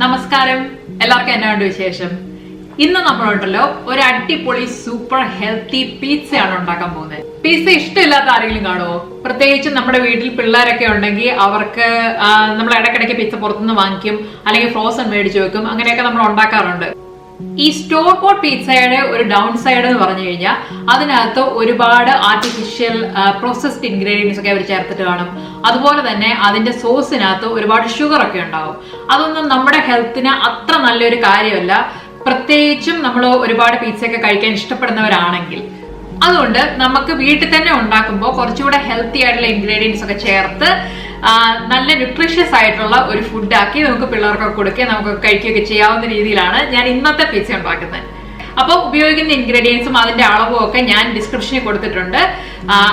നമസ്കാരം, എല്ലാവർക്കും എന്നാണ്ട് വിശേഷം. ഇന്ന് നമ്മളുണ്ടല്ലോ ഒരു അടിപൊളി സൂപ്പർ ഹെൽത്തി പിസ്സയാണ് ഉണ്ടാക്കാൻ പോകുന്നത്. പിസ്സ ഇഷ്ടമില്ലാത്ത ആരെങ്കിലും കാണുമോ? പ്രത്യേകിച്ച് നമ്മുടെ വീട്ടിൽ പിള്ളേരൊക്കെ ഉണ്ടെങ്കിൽ അവർക്ക് നമ്മൾ ഇടയ്ക്കിടയ്ക്ക് പിസ്സ പുറത്തുനിന്ന് വാങ്ങിക്കും, അല്ലെങ്കിൽ ഫ്രോസൺ മേടിച്ചു വെക്കും. അങ്ങനെയൊക്കെ നമ്മൾ ഉണ്ടാക്കാറുണ്ട്. ഈ സ്റ്റോർ ബോട്ട് പിസ്സയുടെ ഒരു ഡൗൺ സൈഡ് എന്ന് പറഞ്ഞു കഴിഞ്ഞാൽ അതിനകത്ത് ഒരുപാട് ആർട്ടിഫിഷ്യൽ പ്രോസസ്ഡ് ഇൻഗ്രീഡിയൻസ് ഒക്കെ അവർ ചേർത്തിട്ട് കാണും. അതുപോലെ തന്നെ അതിന്റെ സോസിനകത്ത് ഒരുപാട് ഷുഗർ ഒക്കെ ഉണ്ടാവും. അതൊന്നും നമ്മുടെ ഹെൽത്തിന് അത്ര നല്ലൊരു കാര്യമല്ല, പ്രത്യേകിച്ചും നമ്മൾ ഒരുപാട് പിസ്സ ഒക്കെ കഴിക്കാൻ ഇഷ്ടപ്പെടുന്നവരാണെങ്കിൽ. അതുകൊണ്ട് നമുക്ക് വീട്ടിൽ തന്നെ ഉണ്ടാക്കുമ്പോൾ കുറച്ചുകൂടെ ഹെൽത്തി ആയിട്ടുള്ള ഇൻഗ്രീഡിയൻസ് ഒക്കെ ചേർത്ത് നല്ല ന്യൂട്രീഷ്യസ് ആയിട്ടുള്ള ഒരു ഫുഡാക്കി നമുക്ക് പിള്ളേർക്കൊക്കെ കൊടുക്കുകയും നമുക്ക് കഴിക്കുകയൊക്കെ ചെയ്യാവുന്ന രീതിയിലാണ് ഞാൻ ഇന്നത്തെ പിസ്സ ഉണ്ടാക്കുന്നത്. അപ്പോൾ ഉപയോഗിക്കുന്ന ഇൻഗ്രീഡിയൻസും അതിന്റെ അളവും ഒക്കെ ഞാൻ ഡിസ്ക്രിപ്ഷനിൽ കൊടുത്തിട്ടുണ്ട്,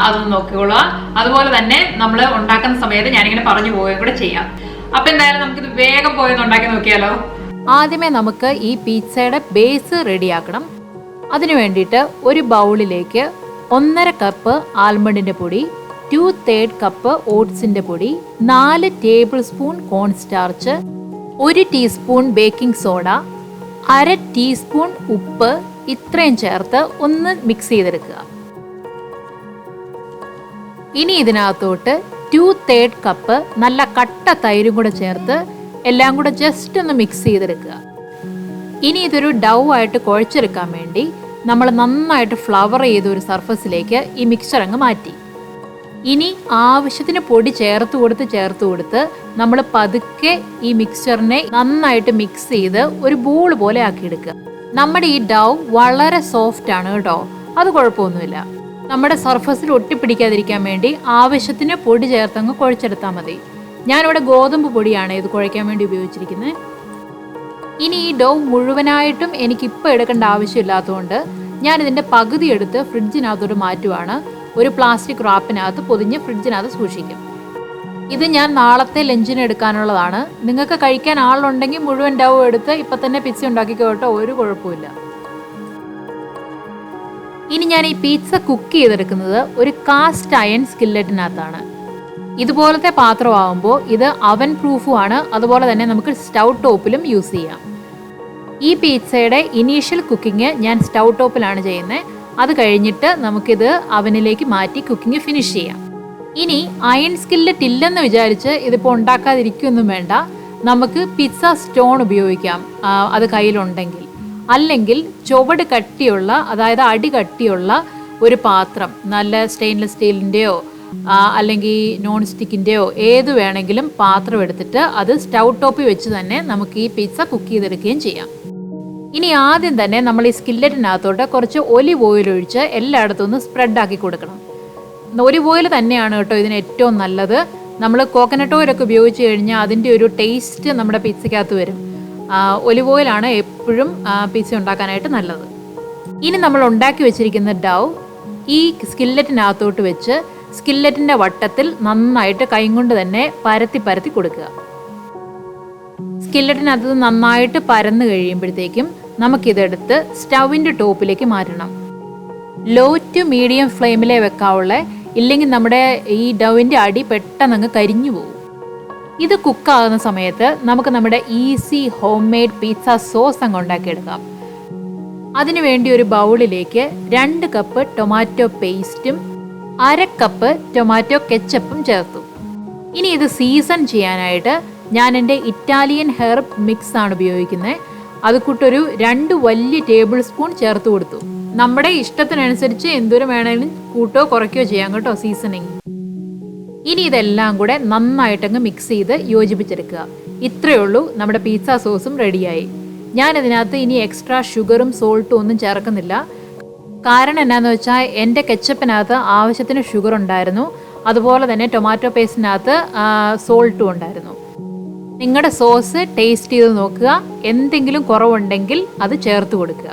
അതൊന്ന് നോക്കിക്കൊള്ളുക. അതുപോലെ തന്നെ നമ്മൾ ഉണ്ടാക്കുന്ന സമയത്ത് ഞാനിങ്ങനെ പറഞ്ഞു പോവുകയും കൂടെ ചെയ്യാം. അപ്പൊ എന്തായാലും നമുക്കിത് വേഗം പോയി ഉണ്ടാക്കി നോക്കിയാലോ. ആദ്യമേ നമുക്ക് ഈ പിസ്സയുടെ ബേസ് റെഡിയാക്കണം. അതിനു വേണ്ടിയിട്ട് ഒരു ബൗളിലേക്ക് 1.5 കപ്പ് ആൽമണ്ടിന്റെ പൊടി, 2/3 കപ്പ് ഓട്സിന്റെ പൊടി, 4 ടേബിൾ സ്പൂൺ കോൺ starch, 1 teaspoon baking soda, 1/2 teaspoon ഉപ്പ്, ഇത്രയും ചേർത്ത് ഒന്ന് മിക്സ് ചെയ്തെടുക്കുക. ഇനി ഇതിനകത്തോട്ട് 2/3 കപ്പ് നല്ല കട്ട തൈരും കൂടെ ചേർത്ത് എല്ലാം കൂടെ ജസ്റ്റ് ഒന്ന് മിക്സ് ചെയ്തെടുക്കുക. ഇനി ഇതൊരു ഡൗ ആയിട്ട് കുഴച്ചെടുക്കാൻ വേണ്ടി നമ്മൾ നന്നായിട്ട് ഫ്ലവർ ചെയ്ത ഒരു സർഫസിലേക്ക് ഈ മിക്സ്ചർ അങ്ങ് മാറ്റി. ഇനി ആവശ്യത്തിന് പൊടി ചേർത്ത് കൊടുത്ത് നമ്മൾ പതുക്കെ ഈ മിക്സ്ചറിനെ നന്നായിട്ട് മിക്സ് ചെയ്ത് ഒരു ബോൾ പോലെ ആക്കിയെടുക്കുക. നമ്മുടെ ഈ ഡൗ വളരെ സോഫ്റ്റ് ആണ് കേട്ടോ, അത് കുഴപ്പമൊന്നുമില്ല. നമ്മുടെ സർഫസിൽ ഒട്ടിപ്പിടിക്കാതിരിക്കാൻ വേണ്ടി ആവശ്യത്തിന് പൊടി ചേർത്തങ്ങ് കുഴച്ചെടുത്താൽ മതി. ഞാനിവിടെ ഗോതമ്പ് പൊടിയാണ് ഇത് കുഴയ്ക്കാൻ വേണ്ടി ഉപയോഗിച്ചിരിക്കുന്നത്. ഇനി ഈ ഡൗ മുഴുവനായിട്ടും എനിക്കിപ്പോൾ എടുക്കേണ്ട ആവശ്യമില്ലാത്തതുകൊണ്ട് ഞാനിതിൻ്റെ പകുതി എടുത്ത് ഫ്രിഡ്ജിനകത്തോട്ട് മാറ്റുവാണ്. ഒരു പ്ലാസ്റ്റിക് റാപ്പിനകത്ത് പൊതിഞ്ഞ് ഫ്രിഡ്ജിനകത്ത് സൂക്ഷിക്കും. ഇത് ഞാൻ നാളത്തെ ലഞ്ചിന് എടുക്കാനുള്ളതാണ്. നിങ്ങൾക്ക് കഴിക്കാൻ ആളുണ്ടെങ്കിൽ മുഴുവൻ ഡൗ എടുത്ത് ഇപ്പം തന്നെ പിസ്സ ഉണ്ടാക്കിക്കോട്ടോ, ഒരു കുഴപ്പമില്ല. ഇനി ഞാൻ ഈ പിസ്സ കുക്ക് ചെയ്തെടുക്കുന്നത് ഒരു കാസ്റ്റ് അയൺ സ്കില്ലറ്റിനകത്താണ്. ഇതുപോലത്തെ പാത്രമാകുമ്പോൾ ഇത് അവൻ പ്രൂഫുമാണ്. അതുപോലെ തന്നെ നമുക്ക് സ്റ്റൗ ടോപ്പിലും യൂസ് ചെയ്യാം. ഈ പിസ്സയുടെ ഇനീഷ്യൽ കുക്കിംഗ് ഞാൻ സ്റ്റൗ ടോപ്പിലാണ് ചെയ്യുന്നത്. അത് കഴിഞ്ഞിട്ട് നമുക്കിത് അവനിലേക്ക് മാറ്റി കുക്കിംഗ് ഫിനിഷ് ചെയ്യാം. ഇനി അയൺ സ്കില്ലറ്റ് ഇല്ലെന്ന് വിചാരിച്ച് ഇതിപ്പോൾ ഉണ്ടാക്കാതിരിക്കുകയൊന്നും വേണ്ട. നമുക്ക് പിസ്സ സ്റ്റോൺ ഉപയോഗിക്കാം, അത് കയ്യിലുണ്ടെങ്കിൽ. അല്ലെങ്കിൽ ചുവട് കട്ടിയുള്ള, അതായത് അടി കട്ടിയുള്ള ഒരു പാത്രം, നല്ല സ്റ്റെയിൻലെസ് സ്റ്റീലിൻ്റെയോ അല്ലെങ്കിൽ നോൺ സ്റ്റിക്കിൻ്റെയോ ഏത് വേണമെങ്കിലും പാത്രം എടുത്തിട്ട് അത് സ്റ്റൗ ടോപ്പിൽ വെച്ച് തന്നെ നമുക്ക് ഈ പിസ്സ കുക്ക് ചെയ്തെടുക്കുകയും ചെയ്യാം. ഇനി ആദ്യം തന്നെ നമ്മൾ ഈ സ്കില്ലറ്റിനകത്തോട്ട് കുറച്ച് ഒലിവ് ഓയിൽ ഒഴിച്ച് എല്ലായിടത്തും ഒന്ന് സ്പ്രെഡാക്കി കൊടുക്കണം. ഒലിവ് ഓയിൽ തന്നെയാണ് കേട്ടോ ഇതിന് ഏറ്റവും നല്ലത്. നമ്മൾ കോക്കനട്ട് ഓയിലൊക്കെ ഉപയോഗിച്ച് കഴിഞ്ഞാൽ അതിൻ്റെ ഒരു ടേസ്റ്റ് നമ്മുടെ പിസ്സയ്ക്കകത്ത് വരും. ഒലിവ് ഓയിലാണ് എപ്പോഴും പിസ്സ ഉണ്ടാക്കാനായിട്ട് നല്ലത്. ഇനി നമ്മൾ ഉണ്ടാക്കി വെച്ചിരിക്കുന്ന ഡൗ ഈ സ്കില്ലറ്റിനകത്തോട്ട് വെച്ച് സ്കില്ലറ്റിൻ്റെ വട്ടത്തിൽ നന്നായിട്ട് കൈകൊണ്ട് തന്നെ പരത്തി കൊടുക്കുക. സ്കില്ലറ്റിനകത്ത് നന്നായിട്ട് പരന്ന് കഴിയുമ്പോഴത്തേക്കും നമുക്കിതെടുത്ത് സ്റ്റൗവിൻ്റെ ടോപ്പിലേക്ക് മാറ്റണം. ലോ ടു മീഡിയം ഫ്ലെയിമിലേ വെക്കാവുള്ള, ഇല്ലെങ്കിൽ നമ്മുടെ ഈ ഡൗവിൻ്റെ അടി പെട്ടെന്ന് അങ്ങ് കരിഞ്ഞു പോകും. ഇത് കുക്കാകുന്ന സമയത്ത് നമുക്ക് നമ്മുടെ easy home made pizza sauce അങ്ങ് ഉണ്ടാക്കിയെടുക്കാം. അതിനുവേണ്ടി ഒരു ബൗളിലേക്ക് 2 കപ്പ് ടൊമാറ്റോ പേസ്റ്റും 1/2 കപ്പ് ടൊമാറ്റോ കെച്ചപ്പും ചേർത്തു. ഇനി ഇത് സീസൺ ചെയ്യാനായിട്ട് ഞാൻ എൻ്റെ ഇറ്റാലിയൻ ഹെർബ് മിക്സ് ആണ് ഉപയോഗിക്കുന്നത്. അത് കൂട്ടൊരു 2 വലിയ ടേബിൾ സ്പൂൺ ചേർത്ത് കൊടുത്തു. നമ്മുടെ ഇഷ്ടത്തിനനുസരിച്ച് എന്തോരം വേണമെങ്കിലും കൂട്ടോ കുറയ്ക്കുകയോ ചെയ്യാം കേട്ടോ, സീസണിങ്. ഇനി ഇതെല്ലാം കൂടെ നന്നായിട്ടങ്ങ് മിക്സ് ചെയ്ത് യോജിപ്പിച്ചെടുക്കുക. ഇത്രയേ ഉള്ളൂ, നമ്മുടെ പിസ്സ സോസും റെഡിയായി. ഞാനിതിനകത്ത് ഇനി എക്സ്ട്രാ ഷുഗറും സോൾട്ടും ഒന്നും ചേർക്കുന്നില്ല. കാരണം എന്നാന്ന് വെച്ചാൽ എൻ്റെ കെച്ചപ്പിനകത്ത് ആവശ്യത്തിന് ഷുഗർ ഉണ്ടായിരുന്നു, അതുപോലെ തന്നെ ടൊമാറ്റോ പേസ്റ്റിനകത്ത് സോൾട്ടും ഉണ്ടായിരുന്നു. നിങ്ങളുടെ സോസ് ടേസ്റ്റ് ചെയ്ത് നോക്കുക, എന്തെങ്കിലും കുറവുണ്ടെങ്കിൽ അത് ചേർത്ത് കൊടുക്കുക.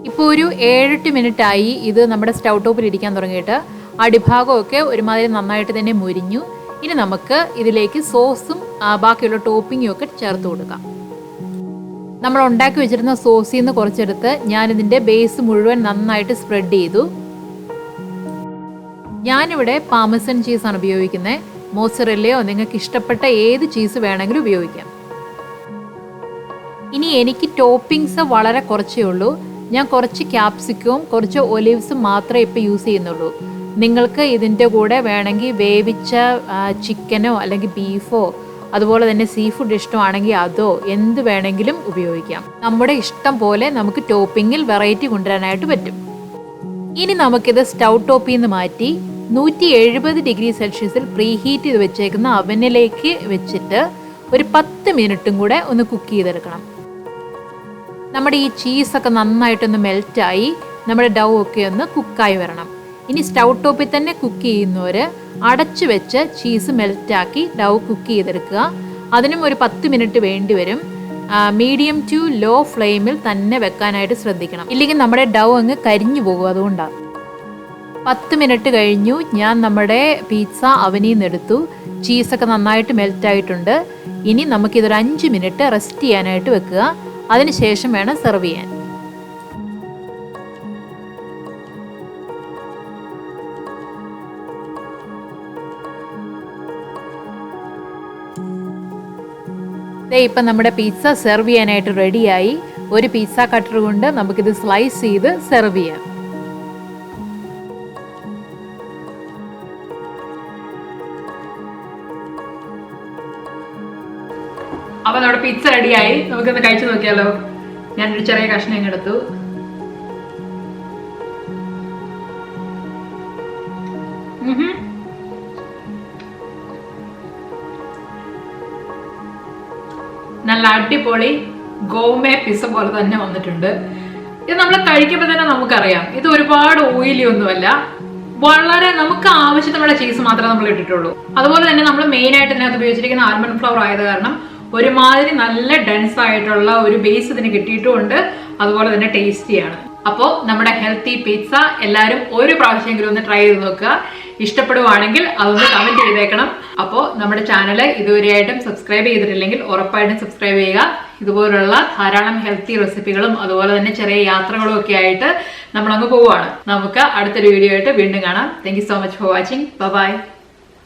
ഇപ്പോൾ ഒരു 7-8 മിനിറ്റായി ഇത് നമ്മുടെ സ്റ്റൗ ടോപ്പിൽ ഇരിക്കാൻ തുടങ്ങിയിട്ട്. അടിഭാഗമൊക്കെ ഒരുമാതിരി നന്നായിട്ട് തന്നെ മുരിഞ്ഞു. ഇനി നമുക്ക് ഇതിലേക്ക് സോസും ബാക്കിയുള്ള ടോപ്പിങ്ങും ഒക്കെ ചേർത്ത് കൊടുക്കാം. നമ്മൾ ഉണ്ടാക്കി വെച്ചിരുന്ന സോസിൽ നിന്ന് കുറച്ചെടുത്ത് ഞാനിതിൻ്റെ ബേസ് മുഴുവൻ നന്നായിട്ട് സ്പ്രെഡ് ചെയ്തു. ഞാനിവിടെ പാമസൻ ചീസാണ് ഉപയോഗിക്കുന്നത്. മോസറല്ലയോ നിങ്ങൾക്ക് ഇഷ്ടപ്പെട്ട ഏത് ചീസ് വേണമെങ്കിലും ഉപയോഗിക്കാം. ഇനി എനിക്ക് ടോപ്പിങ്സ് വളരെ കുറച്ചേ ഉള്ളൂ. ഞാൻ കുറച്ച് ക്യാപ്സിക്കവും കുറച്ച് ഒലിവ്സും മാത്രമേ ഇപ്പോൾ യൂസ് ചെയ്യുന്നുള്ളൂ. നിങ്ങൾക്ക് ഇതിൻ്റെ കൂടെ വേണമെങ്കിൽ വേവിച്ച ചിക്കനോ അല്ലെങ്കിൽ ബീഫോ അതുപോലെ തന്നെ സീ ഫുഡ് ഇഷ്ടമാണെങ്കിൽ അതോ എന്ത് വേണമെങ്കിലും ഉപയോഗിക്കാം. നമ്മുടെ ഇഷ്ടം പോലെ നമുക്ക് ടോപ്പിങ്ങിൽ വെറൈറ്റി കൊണ്ടുവരാനായിട്ട് പറ്റും. ഇനി നമുക്കിത് സ്റ്റൗ ടോപ്പിൽ നിന്ന് മാറ്റി 170 ഡിഗ്രി സെൽഷ്യസിൽ പ്രീ ഹീറ്റ് ചെയ്ത് വെച്ചേക്കുന്ന അവനിലേക്ക് വെച്ചിട്ട് ഒരു 10 മിനിറ്റും കൂടെ ഒന്ന് കുക്ക് ചെയ്തെടുക്കണം. നമ്മുടെ ഈ ചീസൊക്കെ നന്നായിട്ടൊന്ന് മെൽറ്റായി നമ്മുടെ ഡൗ ഒക്കെ ഒന്ന് കുക്കായി വരണം. ഇനി സ്റ്റൗ ടോപ്പിൽ തന്നെ കുക്ക് ചെയ്യുന്നവർ അടച്ചു വെച്ച് ചീസ് മെൽറ്റാക്കി ഡൗ കുക്ക് ചെയ്തെടുക്കുക. അതിനും ഒരു 10 മിനിറ്റ് വേണ്ടി വരും. മീഡിയം ടു ലോ ഫ്ലെയിമിൽ തന്നെ വെക്കാനായിട്ട് ശ്രദ്ധിക്കണം, ഇല്ലെങ്കിൽ നമ്മുടെ ഡൗ അങ്ങ് കരിഞ്ഞു പോകും. അതുകൊണ്ടാണ്. 10 മിനിറ്റ് കഴിഞ്ഞു. ഞാൻ നമ്മുടെ പിസ്സ അവനിൽ നിന്ന് എടുത്തു. ചീസൊക്കെ നന്നായിട്ട് മെൽറ്റായിട്ടുണ്ട്. ഇനി നമുക്കിതൊരു 5 മിനിറ്റ് റെസ്റ്റ് ചെയ്യാനായിട്ട് വെക്കുക. അതിനുശേഷം വേണം സെർവ് ചെയ്യാൻ. ഇപ്പം നമ്മുടെ പിസ്സ സെർവ് ചെയ്യാനായിട്ട് റെഡിയായി. ഒരു പിസ്സ കട്ടർ കൊണ്ട് നമുക്കിത് സ്ലൈസ് ചെയ്ത് സെർവ് ചെയ്യാം. അപ്പൊ നമ്മുടെ പിസ്സ റെഡിയായി. നമുക്കൊന്ന് കഴിച്ചു നോക്കിയാലോ. ഞാനൊരു ചെറിയ കഷ്ണം ഇങ്ങെടുത്തു. നല്ല അടിപൊളി ഗോമേ പിസ്സ പോലെ തന്നെ വന്നിട്ടുണ്ട്. ഇത് നമ്മൾ കഴിക്കുമ്പോൾ തന്നെ നമുക്കറിയാം ഇത് ഒരുപാട് ഓയിലി ഒന്നുമല്ല. വളരെ നമുക്ക് ആവശ്യത്തിനുള്ള ചീസ് മാത്രമേ നമ്മൾ ഇട്ടിട്ടുള്ളൂ. അതുപോലെ തന്നെ നമ്മൾ മെയിൻ ആയിട്ട് ഇതിനകത്ത് ഉപയോഗിച്ചിരിക്കുന്ന ആൽമണ്ട് ഫ്ലവർ ആയത് കാരണം ഒരുമാതിരി നല്ല ഡെൻസ് ആയിട്ടുള്ള ഒരു ബേസ് ഇതിന് കിട്ടിയിട്ടുമുണ്ട്. അതുപോലെ തന്നെ ടേസ്റ്റിയാണ്. അപ്പോൾ നമ്മുടെ ഹെൽത്തി പിസ്സ എല്ലാവരും ഒരു പ്രാവശ്യമെങ്കിലും ഒന്ന് ട്രൈ ചെയ്ത് നോക്കുക. ഇഷ്ടപ്പെടുവാണെങ്കിൽ അതൊന്ന് കമന്റ് ചെയ്തേക്കണം. അപ്പോൾ നമ്മുടെ ചാനൽ ഇതുവരെയായിട്ടും സബ്സ്ക്രൈബ് ചെയ്തിട്ടില്ലെങ്കിൽ ഉറപ്പായിട്ടും സബ്സ്ക്രൈബ് ചെയ്യുക. ഇതുപോലുള്ള ധാരാളം ഹെൽത്തി റെസിപ്പികളും അതുപോലെ തന്നെ ചെറിയ യാത്രകളും ഒക്കെ ആയിട്ട് നമ്മളങ്ങ് പോവുകയാണ്. നമുക്ക് അടുത്തൊരു വീഡിയോ ആയിട്ട് വീണ്ടും കാണാം. Thank you so much for watching. By.